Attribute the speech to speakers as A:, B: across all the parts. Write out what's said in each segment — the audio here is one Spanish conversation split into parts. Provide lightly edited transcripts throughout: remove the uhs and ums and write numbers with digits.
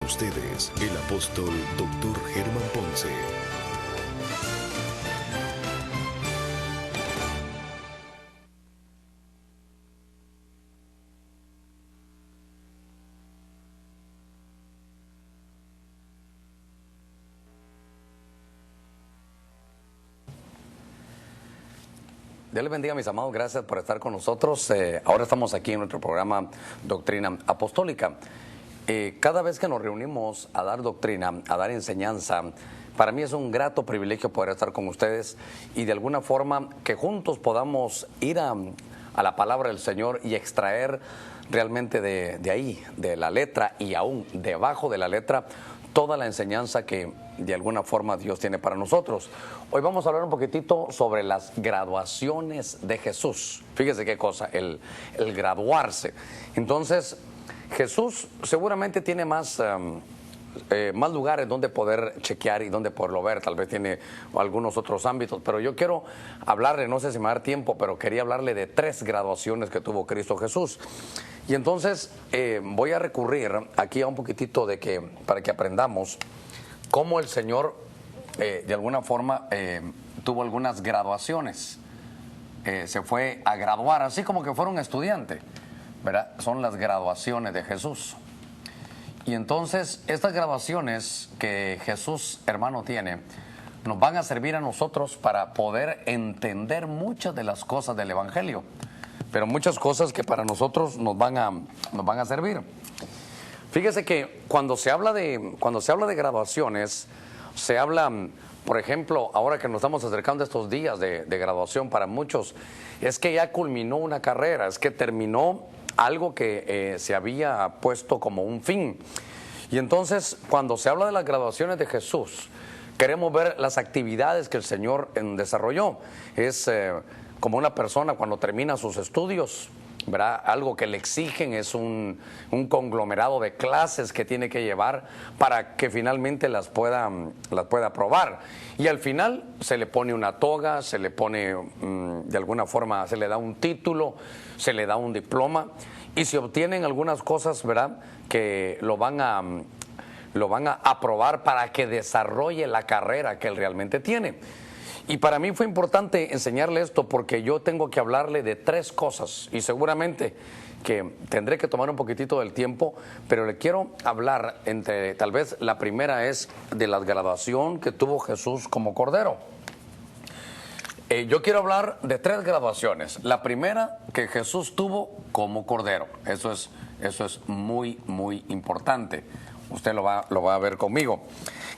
A: ustedes, el apóstol Dr. Germán Ponce.
B: Dios les bendiga, mis amados, gracias por estar con nosotros. Ahora estamos aquí en nuestro programa Doctrina Apostólica. Cada vez que nos reunimos a dar doctrina, a dar enseñanza, para mí es un grato privilegio poder estar con ustedes y de alguna forma que juntos podamos ir a la palabra del Señor y extraer realmente de ahí, de la letra y aún debajo de la letra, toda la enseñanza que de alguna forma Dios tiene para nosotros. Hoy vamos a hablar un poquitito sobre las graduaciones de Jesús. Fíjese qué cosa, el graduarse. Entonces, Jesús seguramente tiene más lugares donde poder chequear y donde poderlo ver. Tal vez tiene algunos otros ámbitos, pero yo quiero hablarle, no sé si me va a dar tiempo, pero quería hablarle de 3 graduaciones que tuvo Cristo Jesús. Y entonces voy a recurrir aquí a un poquitito para que aprendamos cómo el Señor de alguna forma tuvo algunas graduaciones. Se fue a graduar, así como que fuera un estudiante, ¿verdad? Son las graduaciones de Jesús. Y entonces estas graduaciones que Jesús, hermano, tiene, nos van a servir a nosotros para poder entender muchas de las cosas del Evangelio, pero muchas cosas que para nosotros nos van a servir. Fíjese que cuando se habla de graduaciones, se habla, por ejemplo, ahora que nos estamos acercando a estos días de graduación para muchos, es que ya culminó una carrera, es que terminó algo que se había puesto como un fin. Y entonces, cuando se habla de las graduaciones de Jesús, queremos ver las actividades que el Señor desarrolló. Es como una persona cuando termina sus estudios, ¿verdad? Algo que le exigen es un conglomerado de clases que tiene que llevar para que finalmente las pueda aprobar. Y al final se le pone una toga, se le pone de alguna forma, se le da un título, se le da un diploma y se obtienen algunas cosas, ¿verdad?, que lo van a aprobar para que desarrolle la carrera que él realmente tiene. Y para mí fue importante enseñarle esto porque yo tengo que hablarle de 3 cosas y seguramente que tendré que tomar un poquitito del tiempo, pero le quiero hablar tal vez la primera es de la graduación que tuvo Jesús como Cordero. Yo quiero hablar de 3 graduaciones. La primera que Jesús tuvo como Cordero. Eso es muy, muy importante. Usted lo va a ver conmigo.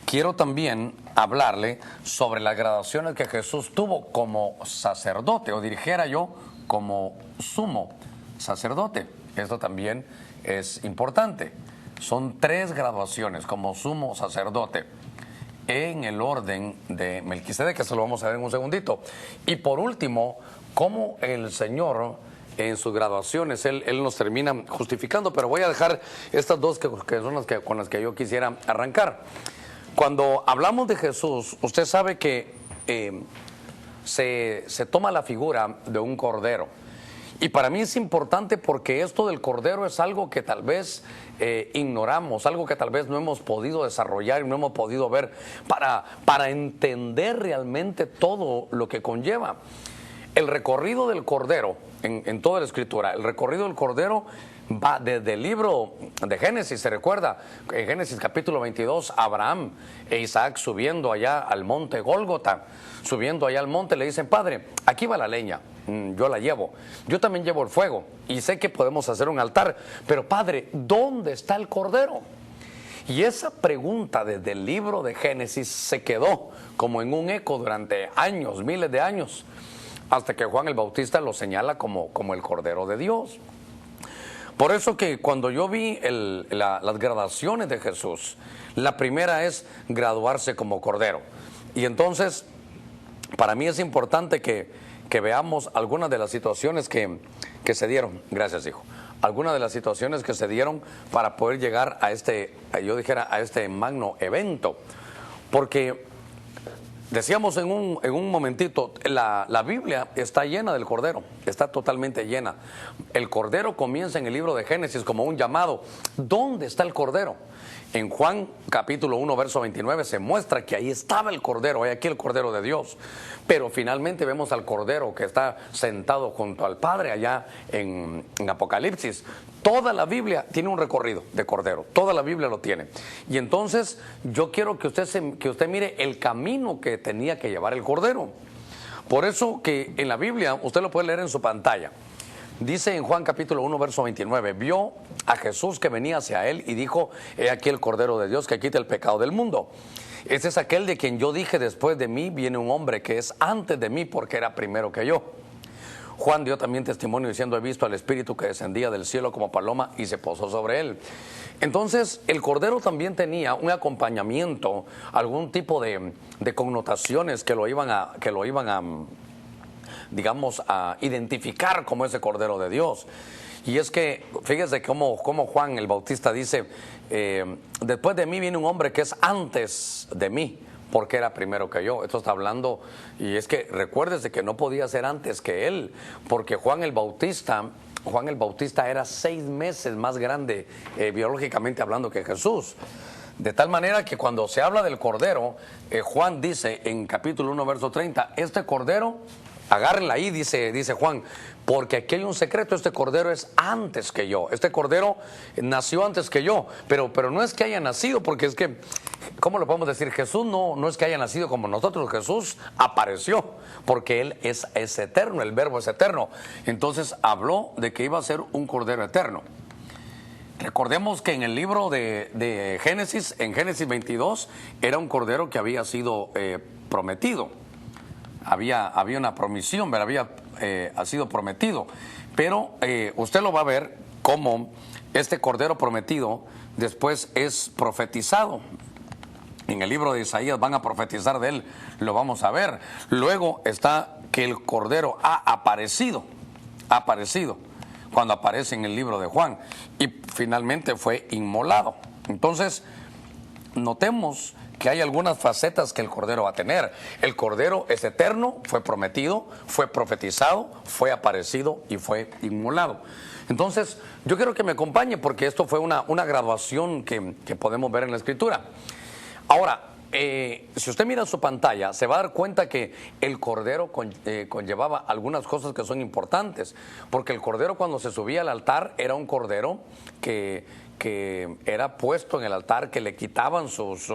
B: Quiero también hablarle sobre las graduaciones que Jesús tuvo como sacerdote, o dijera yo, como sumo sacerdote. Esto también es importante. Son 3 graduaciones como sumo sacerdote en el orden de Melquisedec, que eso lo vamos a ver en un segundito. Y por último, cómo el Señor en sus graduaciones, Él nos termina justificando, pero voy a dejar estas 2 que son las con las que yo quisiera arrancar. Cuando hablamos de Jesús, usted sabe que se toma la figura de un cordero. Y para mí es importante porque esto del cordero es algo que tal vez ignoramos, algo que tal vez no hemos podido desarrollar y no hemos podido ver para entender realmente todo lo que conlleva. El recorrido del cordero, en toda la escritura, el recorrido del cordero va desde el libro de Génesis. Se recuerda, en Génesis capítulo 22, Abraham e Isaac subiendo allá al monte Gólgota, subiendo allá al monte, le dicen: Padre, aquí va la leña, yo la llevo, yo también llevo el fuego y sé que podemos hacer un altar, pero Padre, ¿dónde está el cordero? Y esa pregunta desde el libro de Génesis se quedó como en un eco durante años, miles de años, hasta que Juan el Bautista lo señala como el Cordero de Dios. Por eso que cuando yo vi las graduaciones de Jesús, la primera es graduarse como Cordero. Y entonces, para mí es importante que veamos algunas de las situaciones que se dieron. Gracias, hijo. Algunas de las situaciones que se dieron para poder llegar a este magno evento. Porque decíamos en un momentito, la Biblia está llena del Cordero, está totalmente llena. El Cordero comienza en el libro de Génesis como un llamado. ¿Dónde está el Cordero? En Juan capítulo 1, verso 29 se muestra que ahí estaba el Cordero, hay aquí el Cordero de Dios. Pero finalmente vemos al Cordero que está sentado junto al Padre allá en Apocalipsis. Toda la Biblia tiene un recorrido de Cordero, toda la Biblia lo tiene. Y entonces yo quiero que usted mire el camino que tenía que llevar el Cordero. Por eso que en la Biblia, usted lo puede leer en su pantalla. Dice en Juan capítulo 1, verso 29, vio a Jesús que venía hacia él y dijo, he aquí el Cordero de Dios que quita el pecado del mundo. Este es aquel de quien yo dije, después de mí viene un hombre que es antes de mí porque era primero que yo. Juan dio también testimonio diciendo, he visto al Espíritu que descendía del cielo como paloma y se posó sobre él. Entonces el Cordero también tenía un acompañamiento, algún tipo de connotaciones que lo iban a digamos, a identificar como ese Cordero de Dios. Y es que, fíjese cómo Juan el Bautista dice, después de mí viene un hombre que es antes de mí, porque era primero que yo. Esto está hablando, y es que recuérdese que no podía ser antes que él, porque Juan el Bautista era 6 meses más grande, biológicamente hablando, que Jesús. De tal manera que cuando se habla del Cordero, Juan dice en capítulo 1, verso 30, este Cordero, agárrenla ahí, dice Juan, porque aquí hay un secreto, este Cordero es antes que yo, este Cordero nació antes que yo, pero no es que haya nacido, porque es que, ¿cómo lo podemos decir? Jesús no es que haya nacido como nosotros, Jesús apareció, porque Él es eterno, el Verbo es eterno. Entonces habló de que iba a ser un Cordero eterno. Recordemos que en el libro de Génesis, en Génesis 22, era un Cordero que había sido prometido. Había una promisión, ha sido prometido. Pero usted lo va a ver cómo este Cordero prometido después es profetizado. En el libro de Isaías van a profetizar de él, lo vamos a ver. Luego está que el Cordero ha aparecido, cuando aparece en el libro de Juan. Y finalmente fue inmolado. Entonces, notemos que hay algunas facetas que el Cordero va a tener. El Cordero es eterno, fue prometido, fue profetizado, fue aparecido y fue inmolado. Entonces, yo quiero que me acompañe porque esto fue una graduación que podemos ver en la Escritura. Ahora, si usted mira su pantalla, se va a dar cuenta que el Cordero conllevaba algunas cosas que son importantes, porque el Cordero cuando se subía al altar era un Cordero que era puesto en el altar, que le quitaban sus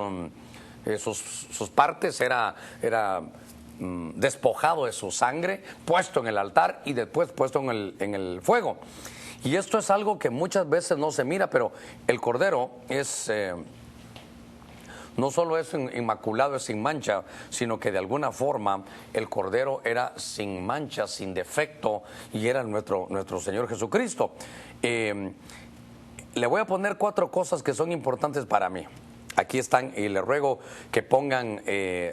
B: partes, era despojado de su sangre, puesto en el altar y después puesto en el fuego. Y esto es algo que muchas veces no se mira, pero el Cordero es... no solo es inmaculado, es sin mancha, sino que de alguna forma el Cordero era sin mancha, sin defecto, y era nuestro Señor Jesucristo. Le voy a poner 4 cosas que son importantes para mí. Aquí están, y les ruego que pongan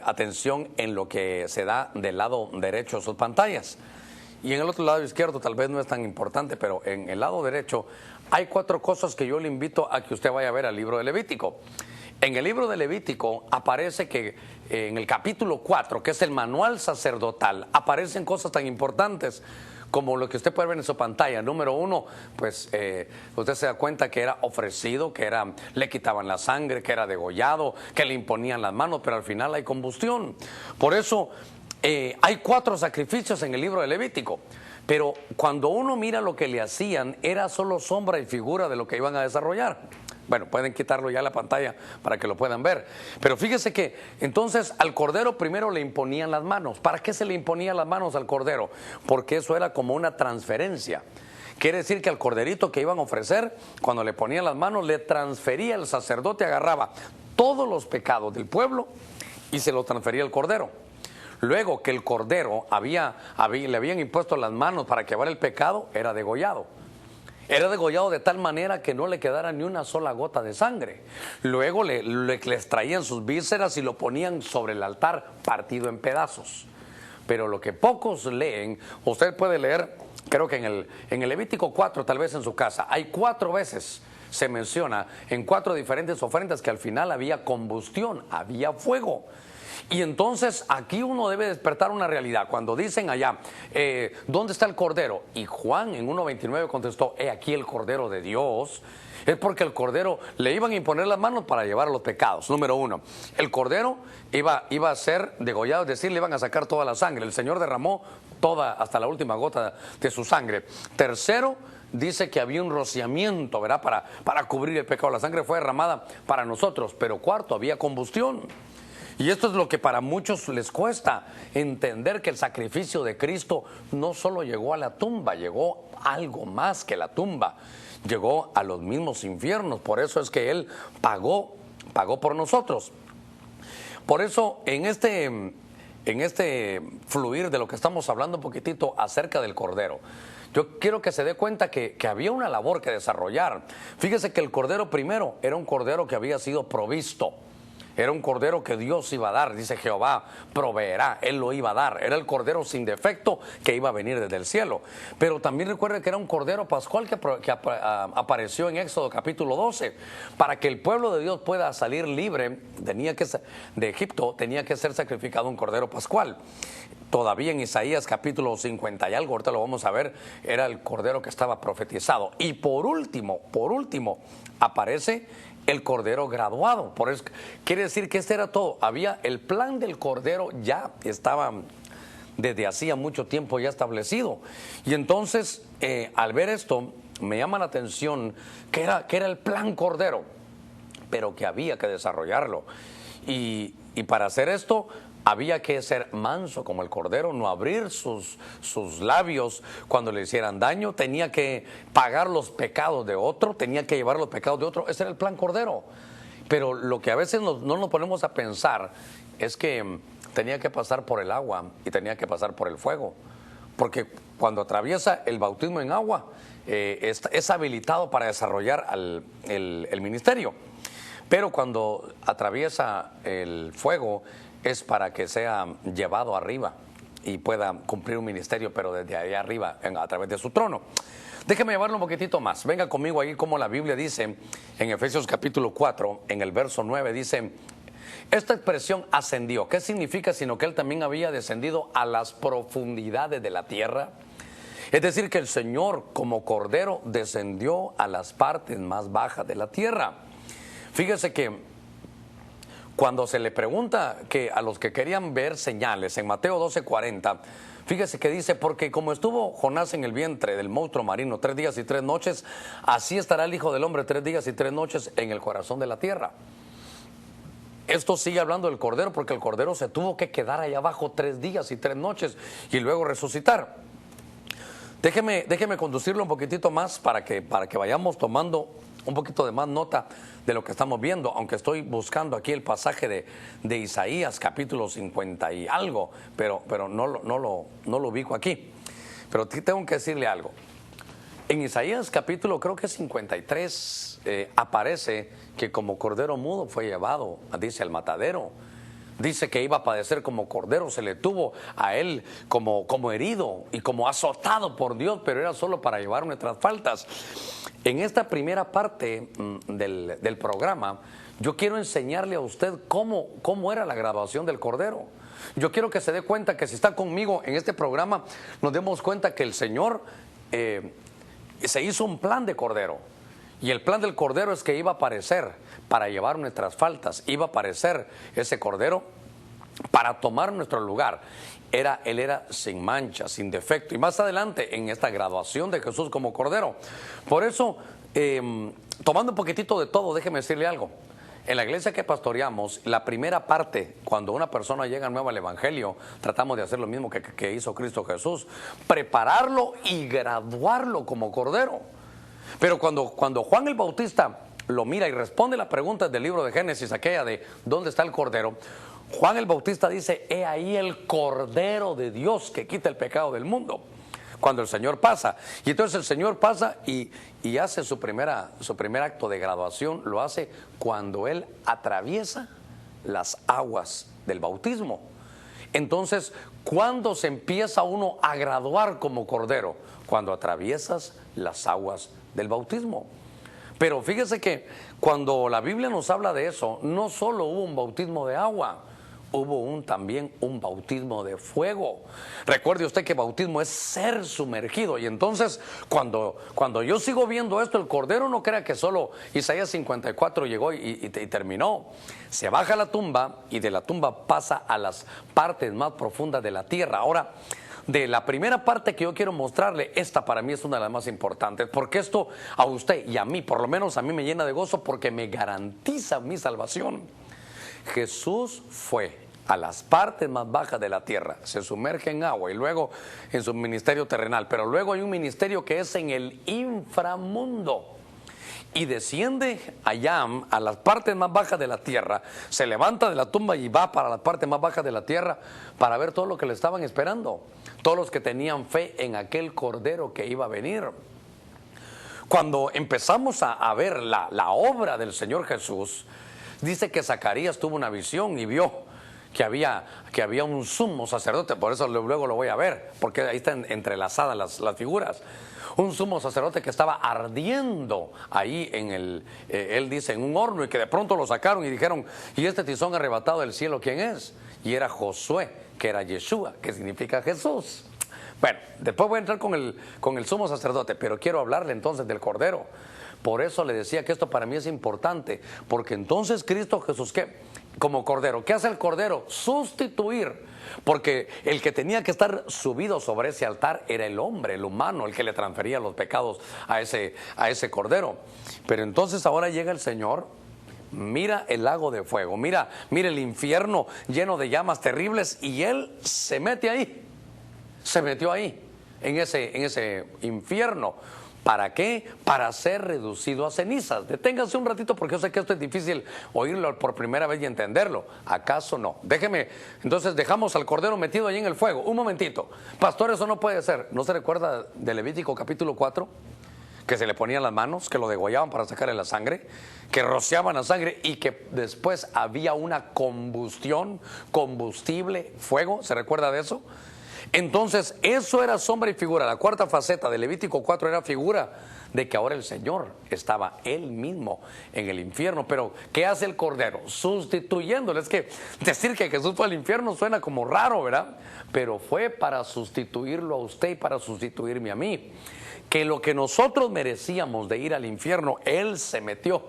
B: atención en lo que se da del lado derecho de sus pantallas. Y en el otro lado izquierdo tal vez no es tan importante, pero en el lado derecho hay 4 cosas que yo le invito a que usted vaya a ver al libro de Levítico. En el libro de Levítico aparece que en el capítulo 4, que es el manual sacerdotal, aparecen cosas tan importantes como lo que usted puede ver en su pantalla. Número 1, pues usted se da cuenta que era ofrecido, le quitaban la sangre, que era degollado, que le imponían las manos, pero al final hay combustión. Por eso hay 4 sacrificios en el libro de Levítico. Pero cuando uno mira lo que le hacían, era solo sombra y figura de lo que iban a desarrollar. Bueno, pueden quitarlo ya a la pantalla para que lo puedan ver. Pero fíjese que entonces al Cordero primero le imponían las manos. ¿Para qué se le imponían las manos al Cordero? Porque eso era como una transferencia. Quiere decir que al corderito que iban a ofrecer, cuando le ponían las manos, le transfería el sacerdote, agarraba todos los pecados del pueblo y se los transfería al Cordero. Luego que el Cordero le habían impuesto las manos para llevar el pecado, era degollado. Era degollado de tal manera que no le quedara ni una sola gota de sangre. Luego les traían sus vísceras y lo ponían sobre el altar partido en pedazos. Pero lo que pocos leen, usted puede leer, creo que en el Levítico 4, tal vez en su casa, hay 4 veces se menciona en 4 diferentes ofrendas que al final había combustión, había fuego. Y entonces aquí uno debe despertar una realidad. Cuando dicen allá, ¿dónde está el Cordero? Y Juan en 1:29 contestó, he aquí el Cordero de Dios. Es porque el cordero le iban a imponer las manos para llevar los pecados. Número uno, el cordero iba a ser degollado, es decir, le iban a sacar toda la sangre. El Señor derramó toda, hasta la última gota de su sangre. Tercero, dice que había un rociamiento, ¿verdad? Para cubrir el pecado. La sangre fue derramada para nosotros. Pero cuarto, había combustión. Y esto es lo que para muchos les cuesta entender, que el sacrificio de Cristo no solo llegó a la tumba, llegó a algo más que la tumba. Llegó a los mismos infiernos. Por eso es que Él pagó por nosotros. Por eso en este fluir de lo que estamos hablando un poquitito acerca del Cordero, yo quiero que se dé cuenta que había una labor que desarrollar. Fíjese que el Cordero primero era un Cordero que había sido provisto. Era un cordero que Dios iba a dar. Dice: Jehová proveerá, Él lo iba a dar. Era el cordero sin defecto que iba a venir desde el cielo. Pero también recuerde que era un cordero pascual que apareció en Éxodo capítulo 12. Para que el pueblo de Dios pueda salir libre de Egipto, tenía que ser sacrificado un cordero pascual. Todavía en Isaías capítulo 50 y algo, ahorita lo vamos a ver, era el cordero que estaba profetizado. Y por último, aparece el cordero graduado. Por eso quiere decir que este era todo. Había el plan del cordero, ya estaba desde hacía mucho tiempo ya establecido. Y entonces al ver esto me llama la atención que era el plan cordero, pero que había que desarrollarlo. Y para hacer esto había que ser manso como el cordero, no abrir sus labios cuando le hicieran daño. Tenía que pagar los pecados de otro, tenía que llevar los pecados de otro. Ese era el plan cordero. Pero lo que a veces no nos ponemos a pensar es que tenía que pasar por el agua y tenía que pasar por el fuego. Porque cuando atraviesa el bautismo en agua, es habilitado para desarrollar el ministerio. Pero cuando atraviesa el fuego, es para que sea llevado arriba y pueda cumplir un ministerio, pero desde ahí arriba, a través de su trono. Déjeme llevarlo un poquitito más. Venga conmigo ahí, como la Biblia dice en Efesios capítulo 4, en el verso 9, dice: esta expresión ascendió, ¿qué significa? Sino que Él también había descendido a las profundidades de la tierra. Es decir, que el Señor como Cordero descendió a las partes más bajas de la tierra. Fíjese que cuando se le pregunta que a los que querían ver señales en Mateo 12:40, fíjese que dice: porque como estuvo Jonás en el vientre del monstruo marino 3 días y 3 noches, así estará el Hijo del Hombre 3 días y 3 noches en el corazón de la tierra. Esto sigue hablando del Cordero, porque el Cordero se tuvo que quedar allá abajo 3 días y 3 noches y luego resucitar. Déjeme conducirlo un poquitito más para que vayamos tomando un poquito de más nota de lo que estamos viendo, aunque estoy buscando aquí el pasaje de Isaías capítulo 50 y algo, pero no lo ubico aquí. Pero tengo que decirle algo. En Isaías capítulo, creo que 53, aparece que como cordero mudo fue llevado, dice, al matadero. Dice que iba a padecer como cordero, se le tuvo a Él como herido y como azotado por Dios, pero era solo para llevar nuestras faltas. En esta primera parte del programa, yo quiero enseñarle a usted cómo era la graduación del Cordero. Yo quiero que se dé cuenta que si está conmigo en este programa, nos demos cuenta que el Señor se hizo un plan de Cordero. Y el plan del Cordero es que iba a aparecer para llevar nuestras faltas. Iba a aparecer ese Cordero para tomar nuestro lugar. Él era sin mancha, sin defecto. Y más adelante, en esta graduación de Jesús como Cordero. Por eso, tomando un poquitito de todo, déjeme decirle algo. En la iglesia que pastoreamos, la primera parte, cuando una persona llega nueva al Evangelio, tratamos de hacer lo mismo que hizo Cristo Jesús: prepararlo y graduarlo como Cordero. Pero cuando Juan el Bautista lo mira y responde la pregunta del libro de Génesis, aquella de ¿dónde está el Cordero? Juan el Bautista dice: he ahí el Cordero de Dios que quita el pecado del mundo. Cuando el Señor pasa. Y entonces el Señor pasa y hace su primer acto de graduación. Lo hace cuando Él atraviesa las aguas del bautismo. Entonces, ¿cuándo se empieza uno a graduar como Cordero? Cuando atraviesas las aguas del bautismo. Pero fíjese que cuando la Biblia nos habla de eso, no solo hubo un bautismo de agua, hubo también un bautismo de fuego. Recuerde usted que bautismo es ser sumergido. Y entonces, cuando yo sigo viendo esto, el Cordero no crea que solo Isaías 54 llegó y terminó. Se baja a la tumba y de la tumba pasa a las partes más profundas de la tierra. Ahora, de la primera parte que yo quiero mostrarle, esta para mí es una de las más importantes, porque esto a usted y a mí, por lo menos a mí, me llena de gozo porque me garantiza mi salvación. Jesús fue a las partes más bajas de la tierra, se sumerge en agua y luego en su ministerio terrenal, pero luego hay un ministerio que es en el inframundo. Y desciende allá a las partes más bajas de la tierra, se levanta de la tumba y va para las partes más bajas de la tierra para ver todo lo que le estaban esperando, todos los que tenían fe en aquel Cordero que iba a venir. Cuando empezamos a ver la obra del Señor Jesús, dice que Zacarías tuvo una visión y vio que había un sumo sacerdote, por eso luego lo voy a ver, porque ahí están entrelazadas las figuras. Un sumo sacerdote que estaba ardiendo ahí él dice, en un horno, y que de pronto lo sacaron y dijeron, ¿y este tizón arrebatado del cielo quién es? Y era Josué, que era Yeshua, que significa Jesús. Bueno, después voy a entrar con el sumo sacerdote, pero quiero hablarle entonces del Cordero. Por eso le decía que esto para mí es importante, porque entonces Cristo Jesús, ¿qué? Como Cordero, ¿qué hace el Cordero? Sustituir, porque el que tenía que estar subido sobre ese altar era el hombre, el humano, el que le transfería los pecados a ese Cordero. Pero entonces ahora llega el Señor, mira el lago de fuego, mira el infierno lleno de llamas terribles, y Él se mete ahí, se metió ahí, en ese infierno. ¿Para qué? Para ser reducido a cenizas. Deténganse un ratito porque yo sé que esto es difícil oírlo por primera vez y entenderlo. ¿Acaso no? Déjeme, entonces dejamos al Cordero metido ahí en el fuego. Un momentito. Pastor, eso no puede ser. ¿No se recuerda de Levítico capítulo 4? Que se le ponían las manos, que lo degollaban para sacarle la sangre, que rociaban la sangre y que después había una combustión, combustible, fuego. ¿Se recuerda de eso? Entonces, eso era sombra y figura. La cuarta faceta de Levítico 4 era figura de que ahora el Señor estaba Él mismo en el infierno. Pero, ¿qué hace el Cordero? Sustituyéndole. Es que decir que Jesús fue al infierno suena como raro, ¿verdad? Pero fue para sustituirlo a usted y para sustituirme a mí. Que lo que nosotros merecíamos de ir al infierno, Él se metió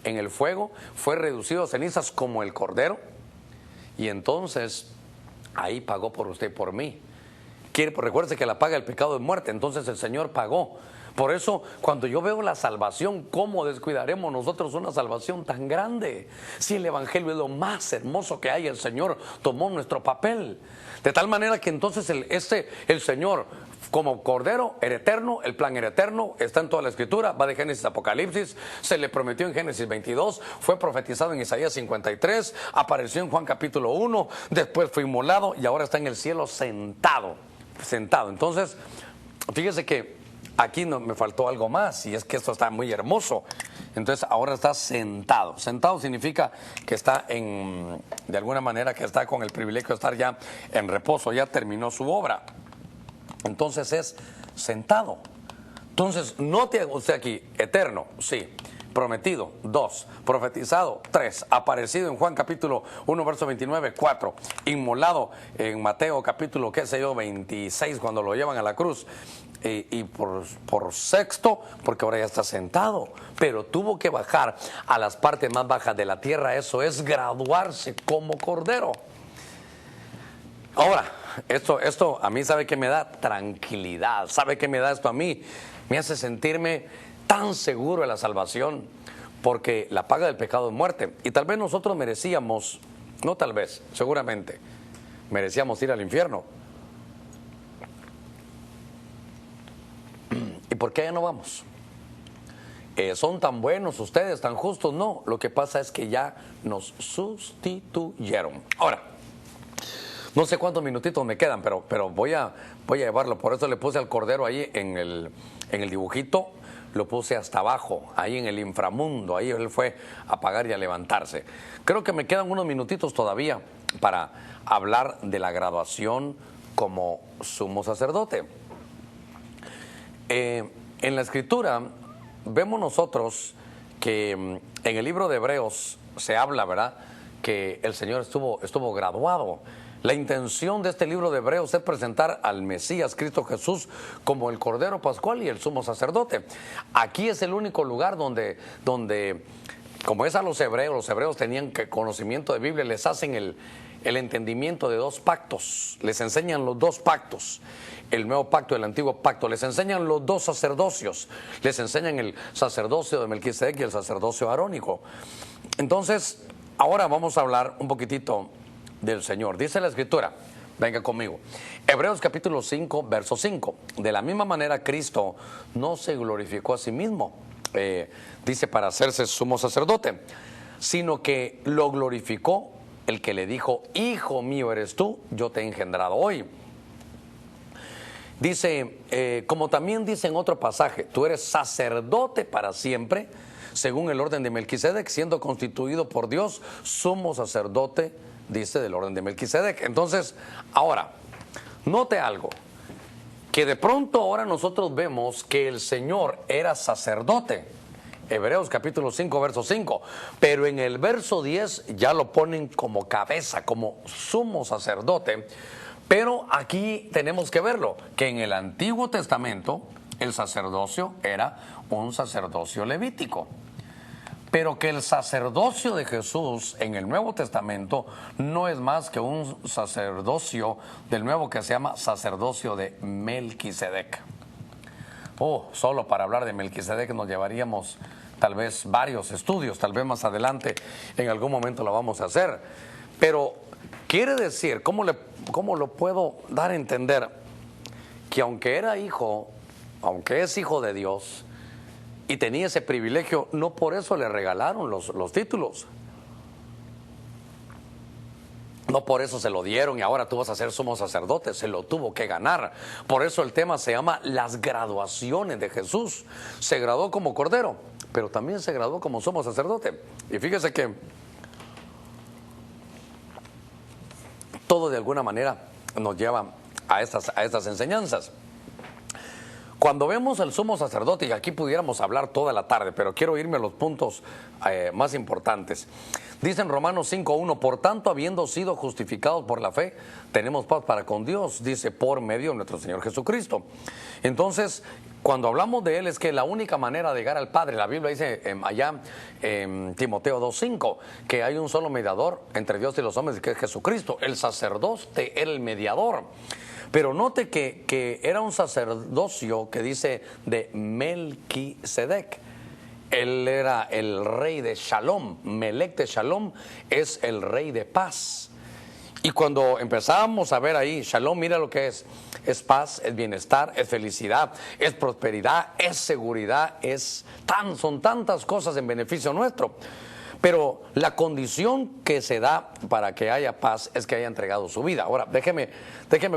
B: en el fuego, fue reducido a cenizas como el Cordero. Y entonces, ahí pagó por usted y por mí. Recuerde que la paga del pecado es muerte, entonces el Señor pagó. Por eso, cuando yo veo la salvación, ¿cómo descuidaremos nosotros una salvación tan grande? Si el Evangelio es lo más hermoso que hay, el Señor tomó nuestro papel. De tal manera que entonces el Señor, como Cordero, era eterno, el plan era eterno, está en toda la Escritura, va de Génesis a Apocalipsis, se le prometió en Génesis 22, fue profetizado en Isaías 53, apareció en Juan capítulo 1, después fue inmolado y ahora está en el cielo sentado. Entonces, fíjese que aquí me faltó algo más, y es que esto está muy hermoso. Entonces ahora está sentado. Sentado significa que está de alguna manera que está con el privilegio de estar ya en reposo, ya terminó su obra. Entonces es sentado. Entonces, note usted aquí, eterno, sí. Prometido, 2. Profetizado, 3. Aparecido en Juan capítulo 1, verso 29, 4. Inmolado en Mateo capítulo, 26, cuando lo llevan a la cruz. Y por sexto, porque ahora ya está sentado, pero tuvo que bajar a las partes más bajas de la tierra. Eso es graduarse como Cordero. Ahora, esto a mí, ¿sabe qué me da? Tranquilidad. ¿Sabe qué me da esto a mí? Me hace sentirme tan seguro de la salvación, porque la paga del pecado es muerte. Y tal vez nosotros merecíamos, no tal vez, seguramente, merecíamos ir al infierno. ¿Y por qué ya no vamos? ¿Son tan buenos ustedes, tan justos? No, lo que pasa es que ya nos sustituyeron. Ahora, no sé cuántos minutitos me quedan, pero voy a llevarlo. Por eso le puse al Cordero ahí en el dibujito, lo puse hasta abajo, ahí en el inframundo. Ahí él fue a pagar y a levantarse. Creo que me quedan unos minutitos todavía para hablar de la graduación como sumo sacerdote. En la Escritura vemos nosotros que en el libro de Hebreos se habla, ¿verdad?, que el Señor estuvo graduado. La intención de este libro de Hebreos es presentar al Mesías, Cristo Jesús, como el Cordero Pascual y el sumo sacerdote. Aquí es el único lugar donde como es a los hebreos tenían conocimiento de Biblia, les hacen el entendimiento de dos pactos, les enseñan los dos pactos, el nuevo pacto y el antiguo pacto, les enseñan los dos sacerdocios, les enseñan el sacerdocio de Melquisedec y el sacerdocio arónico. Entonces, ahora vamos a hablar un poquitito del Señor. Dice la Escritura, venga conmigo, Hebreos capítulo 5, verso 5, de la misma manera Cristo no se glorificó a sí mismo, dice, para hacerse sumo sacerdote, sino que lo glorificó el que le dijo, hijo mío eres tú, yo te he engendrado hoy. Dice, como también dice en otro pasaje, tú eres sacerdote para siempre, según el orden de Melquisedec, siendo constituido por Dios sumo sacerdote, dice, del orden de Melquisedec. Entonces, ahora, note algo, que de pronto ahora nosotros vemos que el Señor era sacerdote. Hebreos capítulo 5, verso 5. Pero en el verso 10 ya lo ponen como cabeza, como sumo sacerdote. Pero aquí tenemos que verlo, que en el Antiguo Testamento el sacerdocio era un sacerdocio levítico. Pero que el sacerdocio de Jesús en el Nuevo Testamento no es más que un sacerdocio del Nuevo que se llama sacerdocio de Melquisedec. Solo para hablar de Melquisedec nos llevaríamos tal vez varios estudios, tal vez más adelante en algún momento lo vamos a hacer. Pero quiere decir, ¿cómo lo puedo dar a entender? Que aunque era hijo, aunque es hijo de Dios, y tenía ese privilegio, no por eso le regalaron los títulos. No por eso se lo dieron y ahora tú vas a ser sumo sacerdote, se lo tuvo que ganar. Por eso el tema se llama las graduaciones de Jesús. Se graduó como cordero, pero también se graduó como sumo sacerdote. Y fíjese que todo de alguna manera nos lleva a estas enseñanzas. Cuando vemos al sumo sacerdote, y aquí pudiéramos hablar toda la tarde, pero quiero irme a los puntos más importantes. Dice en Romanos 5:1, por tanto, habiendo sido justificados por la fe, tenemos paz para con Dios, dice, por medio de nuestro Señor Jesucristo. Entonces, cuando hablamos de Él es que la única manera de llegar al Padre, la Biblia dice allá en Timoteo 2:5, que hay un solo mediador entre Dios y los hombres, que es Jesucristo. El sacerdote era el mediador. Pero note que era un sacerdocio que dice de Melquisedec. Él era el rey de Shalom. Melec de Shalom es el rey de paz. Y cuando empezábamos a ver ahí, Shalom, mira lo que es paz, es bienestar, es felicidad, es prosperidad, es seguridad, son tantas cosas en beneficio nuestro. Pero la condición que se da para que haya paz es que haya entregado su vida. Ahora, déjeme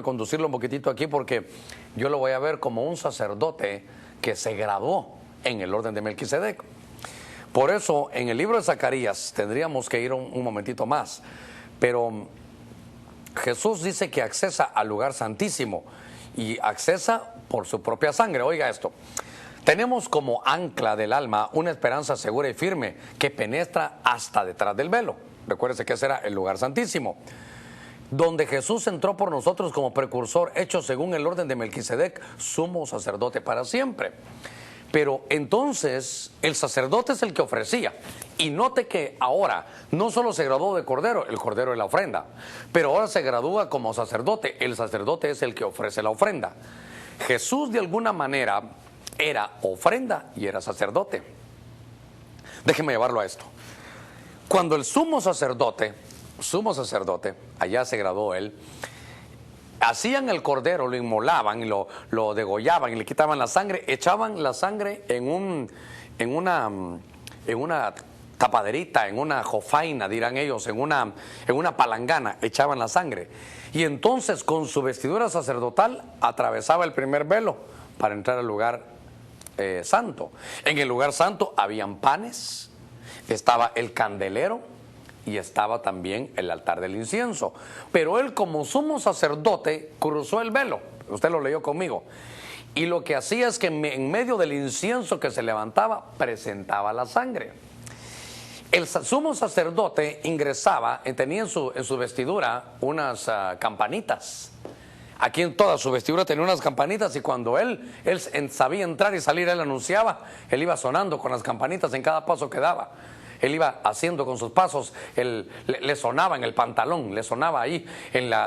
B: conducirlo un poquitito aquí porque yo lo voy a ver como un sacerdote que se graduó en el orden de Melquisedec. Por eso, en el libro de Zacarías, tendríamos que ir un momentito más, pero Jesús dice que accesa al lugar santísimo y accesa por su propia sangre. Oiga esto. Tenemos como ancla del alma una esperanza segura y firme que penetra hasta detrás del velo. Recuérdese que ese era el lugar santísimo, donde Jesús entró por nosotros como precursor, hecho según el orden de Melquisedec, sumo sacerdote para siempre. Pero entonces el sacerdote es el que ofrecía. Y note que ahora no solo se graduó de cordero, el cordero es la ofrenda, pero ahora se gradúa como sacerdote, el sacerdote es el que ofrece la ofrenda. Jesús de alguna manera era ofrenda y era sacerdote. Déjeme llevarlo a esto. Cuando el sumo sacerdote, allá se graduó él, hacían el cordero, lo inmolaban, y lo degollaban y le quitaban la sangre, echaban la sangre en una tapaderita, en una jofaina, dirán ellos, en una palangana, echaban la sangre. Y entonces con su vestidura sacerdotal atravesaba el primer velo para entrar al lugar santo. En el lugar santo habían panes, estaba el candelero y estaba también el altar del incienso. Pero él, como sumo sacerdote, cruzó el velo. Usted lo leyó conmigo. Y lo que hacía es que en medio del incienso que se levantaba, presentaba la sangre. El sumo sacerdote ingresaba, tenía en su vestidura unas campanitas. Aquí en toda su vestidura tenía unas campanitas, y cuando él sabía entrar y salir, él anunciaba, él iba sonando con las campanitas en cada paso que daba. Él iba haciendo con sus pasos, le sonaba en el pantalón, le sonaba ahí,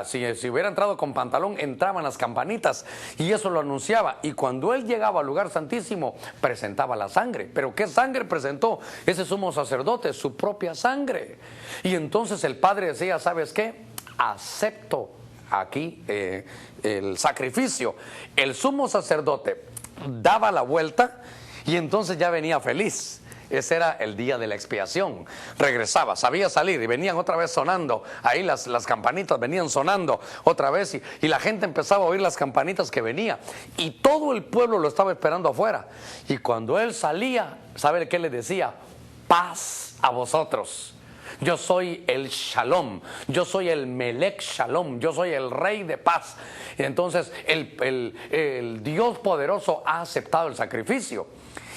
B: si hubiera entrado con pantalón, entraban las campanitas, y eso lo anunciaba. Y cuando él llegaba al lugar santísimo, presentaba la sangre. ¿Pero qué sangre presentó ese sumo sacerdote? Su propia sangre. Y entonces el Padre decía, ¿sabes qué? Acepto aquí el sacrificio. El sumo sacerdote daba la vuelta y entonces ya venía feliz. Ese era el día de la expiación. Regresaba, sabía salir, y venían otra vez sonando. Ahí las campanitas venían sonando otra vez, y la gente empezaba a oír las campanitas que venía. Y todo el pueblo lo estaba esperando afuera. Y cuando él salía, ¿sabe qué le decía? Paz a vosotros. Yo soy el Shalom, yo soy el Melech Shalom, yo soy el Rey de paz. Y entonces el Dios poderoso ha aceptado el sacrificio.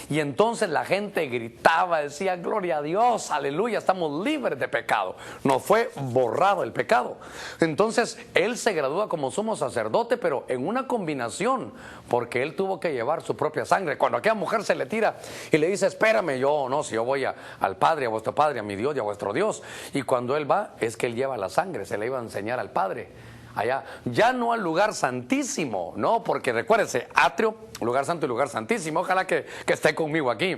B: Y entonces la gente gritaba, decía, gloria a Dios, aleluya, estamos libres de pecado. Nos fue borrado el pecado. Entonces él se gradúa como sumo sacerdote, pero en una combinación, porque él tuvo que llevar su propia sangre. Cuando aquella mujer se le tira y le dice, espérame, si yo voy al Padre, a vuestro Padre, a mi Dios y a vuestro Dios. Y cuando él va, es que él lleva la sangre, se le iba a enseñar al Padre. Allá, ya no al lugar santísimo, no, porque recuérdense, atrio, lugar santo y lugar santísimo, ojalá que esté conmigo aquí.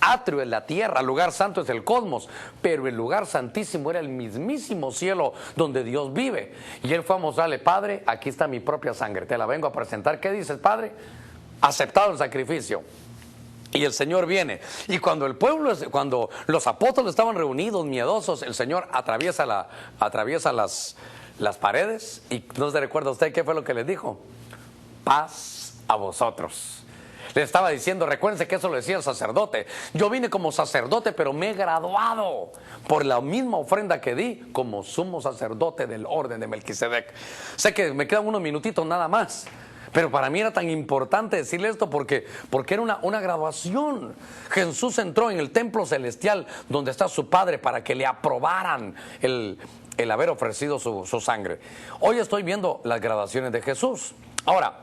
B: Atrio es la tierra, lugar santo es el cosmos, pero el lugar santísimo era el mismísimo cielo donde Dios vive. Y él fue a mostrarle, Padre, aquí está mi propia sangre, te la vengo a presentar. ¿Qué dices, Padre? Aceptado el sacrificio. Y el Señor viene, y cuando los apóstoles estaban reunidos, miedosos, el Señor atraviesa las paredes, y no se recuerda usted qué fue lo que les dijo. Paz a vosotros. Le estaba diciendo, recuérdense que eso lo decía el sacerdote. Yo vine como sacerdote, pero me he graduado por la misma ofrenda que di como sumo sacerdote del orden de Melquisedec. Sé que me quedan unos minutitos nada más, pero para mí era tan importante decirle esto porque era una graduación. Jesús entró en el templo celestial donde está su Padre para que le aprobaran el haber ofrecido su sangre. Hoy estoy viendo las graduaciones de Jesús. Ahora,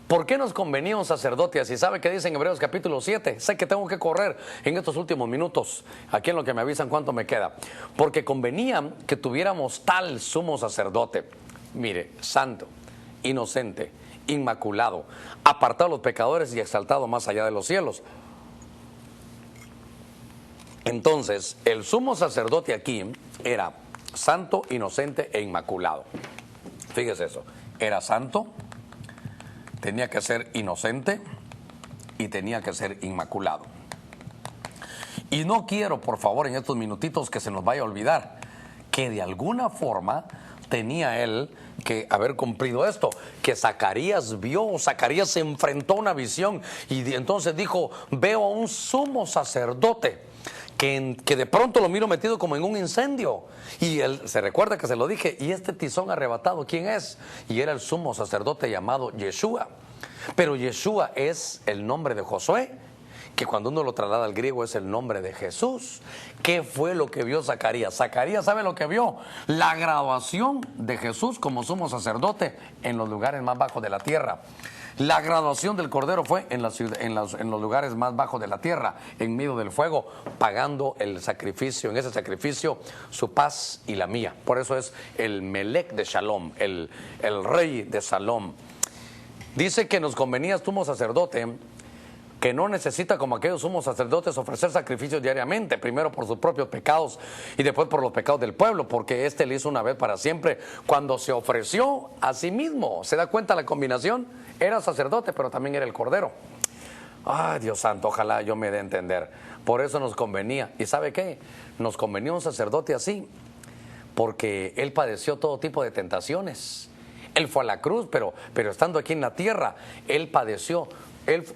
B: ¿por qué nos convenía un sacerdote así? ¿Sabe qué dice en Hebreos capítulo 7? Sé que tengo que correr en estos últimos minutos, aquí en lo que me avisan cuánto me queda. Porque convenía que tuviéramos tal sumo sacerdote, mire, santo, inocente, inmaculado, apartado de los pecadores y exaltado más allá de los cielos. Entonces, el sumo sacerdote aquí era santo, inocente e inmaculado. Fíjese eso, era santo, tenía que ser inocente y tenía que ser inmaculado. Y no quiero, por favor, en estos minutitos que se nos vaya a olvidar que de alguna forma tenía él que haber cumplido esto, que Zacarías vio, Zacarías se enfrentó a una visión y entonces dijo, veo a un sumo sacerdote que de pronto lo miro metido como en un incendio. Y él se recuerda que se lo dije, y este tizón arrebatado, ¿quién es? Y era el sumo sacerdote llamado Yeshua. Pero Yeshua es el nombre de Josué, que cuando uno lo traslada al griego es el nombre de Jesús. ¿Qué fue lo que vio Zacarías? Zacarías, ¿sabe lo que vio? La graduación de Jesús como sumo sacerdote en los lugares más bajos de la tierra. La graduación del Cordero fue en los lugares más bajos de la tierra, en medio del fuego, pagando el sacrificio, en ese sacrificio, su paz y la mía. Por eso es el Melech de Shalom, el Rey de Shalom. Dice que nos convenía sumo sacerdote que no necesita, como aquellos sumos sacerdotes, ofrecer sacrificios diariamente, primero por sus propios pecados y después por los pecados del pueblo, porque éste le hizo una vez para siempre cuando se ofreció a sí mismo. ¿Se da cuenta la combinación? Era sacerdote, pero también era el Cordero. Ay, Dios santo, ojalá yo me dé a entender. Por eso nos convenía. ¿Y sabe qué? Nos convenía un sacerdote así, porque él padeció todo tipo de tentaciones. Él fue a la cruz, pero estando aquí en la tierra, él padeció.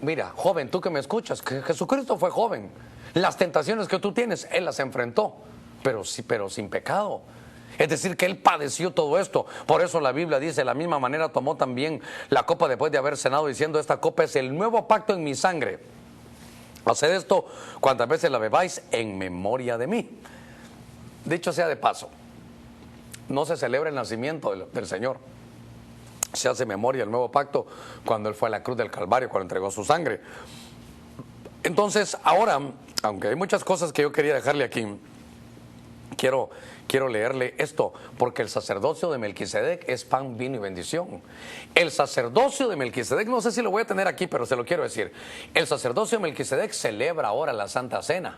B: Mira, joven, tú que me escuchas, que Jesucristo fue joven. Las tentaciones que tú tienes, él las enfrentó, pero sin pecado. Es decir, que él padeció todo esto. Por eso la Biblia dice, de la misma manera tomó también la copa después de haber cenado, diciendo, esta copa es el nuevo pacto en mi sangre. Haced esto cuantas veces la bebáis en memoria de mí. dicho sea de paso, no se celebra el nacimiento del Señor. Se hace memoria del nuevo pacto cuando Él fue a la cruz del Calvario, cuando entregó su sangre. Entonces, ahora, aunque hay muchas cosas que yo quería dejarle aquí, quiero leerle esto, porque el sacerdocio de Melquisedec es pan, vino y bendición. El sacerdocio de Melquisedec, no sé si lo voy a tener aquí, pero se lo quiero decir. El sacerdocio de Melquisedec celebra ahora la Santa Cena.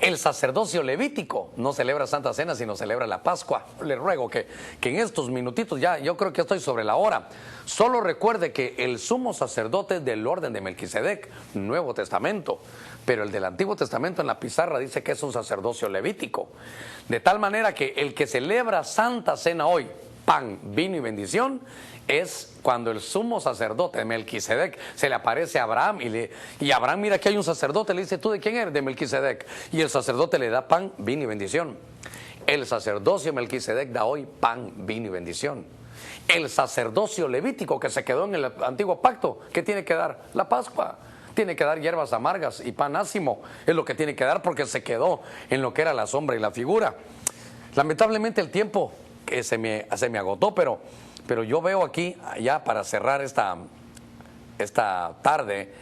B: El sacerdocio levítico no celebra Santa Cena, sino celebra la Pascua. Le ruego que en estos minutitos, ya yo creo que estoy sobre la hora, solo recuerde que el sumo sacerdote del orden de Melquisedec, Nuevo Testamento, pero el del Antiguo Testamento en la pizarra dice que es un sacerdocio levítico. De tal manera que el que celebra Santa Cena hoy, pan, vino y bendición, es cuando el sumo sacerdote de Melquisedec se le aparece a Abraham y Abraham mira que hay un sacerdote, le dice, ¿tú de quién eres? De Melquisedec. Y el sacerdote le da pan, vino y bendición. El sacerdocio de Melquisedec da hoy pan, vino y bendición. El sacerdocio levítico que se quedó en el antiguo pacto, ¿qué tiene que dar? La Pascua. Tiene que dar hierbas amargas y pan ácimo, es lo que tiene que dar porque se quedó en lo que era la sombra y la figura. Lamentablemente el tiempo que se me agotó, pero yo veo aquí, ya para cerrar esta tarde,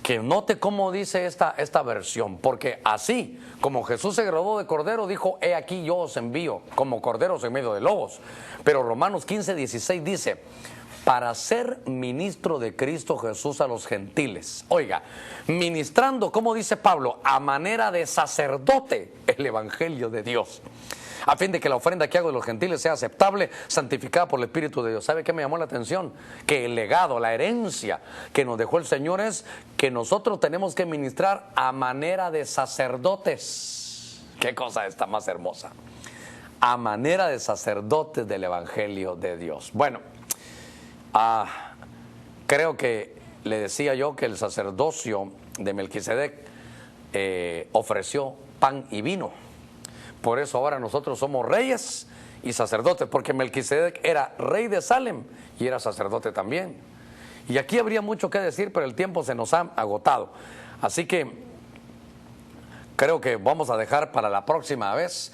B: que note cómo dice esta versión, porque así como Jesús se graduó de cordero, dijo, he aquí yo os envío como corderos en medio de lobos. Pero Romanos 15:16 dice, para ser ministro de Cristo Jesús a los gentiles. Oiga, ministrando, como dice Pablo, a manera de sacerdote el evangelio de Dios, a fin de que la ofrenda que hago de los gentiles sea aceptable, santificada por el Espíritu de Dios. ¿Sabe qué me llamó la atención? Que el legado, la herencia que nos dejó el Señor es que nosotros tenemos que ministrar a manera de sacerdotes. ¿Qué cosa está más hermosa? A manera de sacerdotes del evangelio de Dios. Bueno, creo que le decía yo que el sacerdocio de Melquisedec ofreció pan y vino. Por eso ahora nosotros somos reyes y sacerdotes, porque Melquisedec era rey de Salem y era sacerdote también. Y aquí habría mucho que decir, pero el tiempo se nos ha agotado. Así que creo que vamos a dejar para la próxima vez,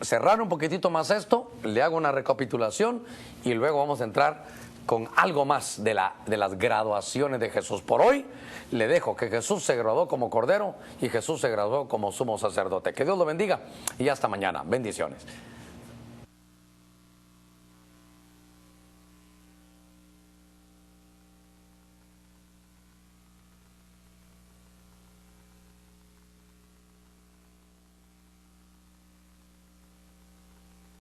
B: cerrar un poquitito más esto, le hago una recapitulación y luego vamos a entrar con algo más de las graduaciones de Jesús. Por hoy le dejo que Jesús se graduó como cordero y Jesús se graduó como sumo sacerdote. Que Dios lo bendiga y hasta mañana. Bendiciones.